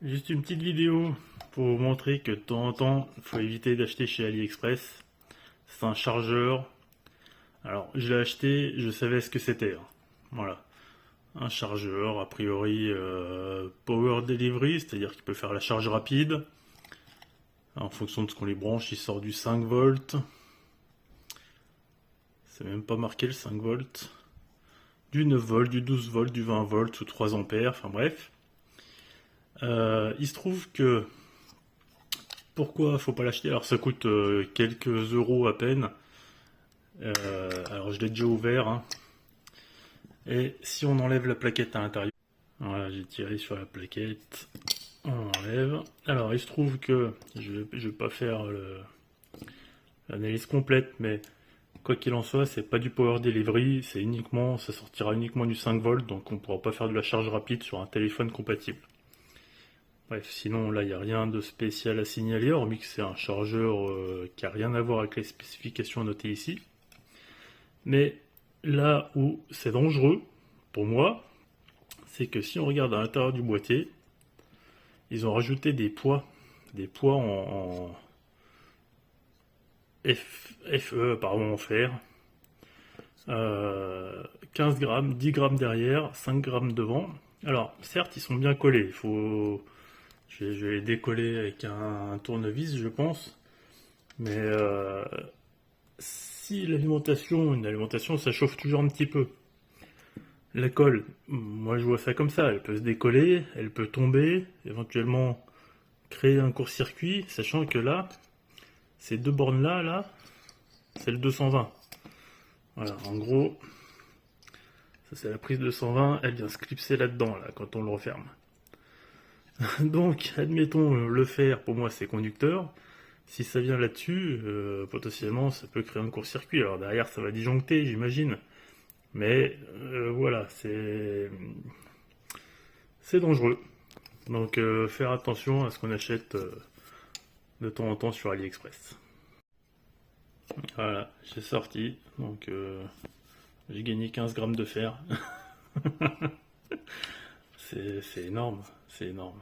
Juste une petite vidéo pour vous montrer que de temps en temps, il faut éviter d'acheter chez AliExpress. C'est un chargeur. Alors, je l'ai acheté, je savais ce que c'était, hein. Voilà. Un chargeur, a priori Power Delivery, c'est-à-dire qu'il peut faire la charge rapide. En fonction de ce qu'on les branche, il sort du 5 volts. C'est même pas marqué le 5 volts. Du 9 volts, du 12 volts, du 20 volts ou 3 ampères, enfin bref. Il se trouve que pourquoi faut pas l'acheter? Alors ça coûte quelques euros à peine. Alors je l'ai déjà ouvert, hein. Et si on enlève la plaquette à l'intérieur, voilà, j'ai tiré sur la plaquette, on enlève. Alors il se trouve que je vais pas faire l'analyse complète, mais quoi qu'il en soit, c'est pas du power delivery, ça sortira uniquement du 5 volts, donc on pourra pas faire de la charge rapide sur un téléphone compatible. Bref, sinon là il n'y a rien de spécial à signaler, hormis que c'est un chargeur qui a rien à voir avec les spécifications notées ici. Mais là où c'est dangereux, pour moi, c'est que si on regarde à l'intérieur du boîtier, ils ont rajouté des poids en FE, pardon, en fer. 15 grammes, 10 grammes derrière, 5 grammes devant. Alors, certes, ils sont bien collés. Je vais les décoller avec un tournevis, je pense. Mais si une alimentation, ça chauffe toujours un petit peu. La colle, moi je vois ça comme ça. Elle peut se décoller, elle peut tomber, éventuellement créer un court-circuit, sachant que là, ces deux bornes-là, c'est le 220. Voilà, en gros, ça c'est la prise 220, elle vient se clipser là-dedans, là, quand on le referme. Donc, admettons, le fer, pour moi, c'est conducteur. Si ça vient là-dessus, potentiellement, ça peut créer un court-circuit. Alors derrière, ça va disjoncter, j'imagine. Mais voilà, c'est dangereux. Donc, faire attention à ce qu'on achète de temps en temps sur AliExpress. Voilà, j'ai sorti. Donc, j'ai gagné 15 grammes de fer. C'est énorme, c'est énorme.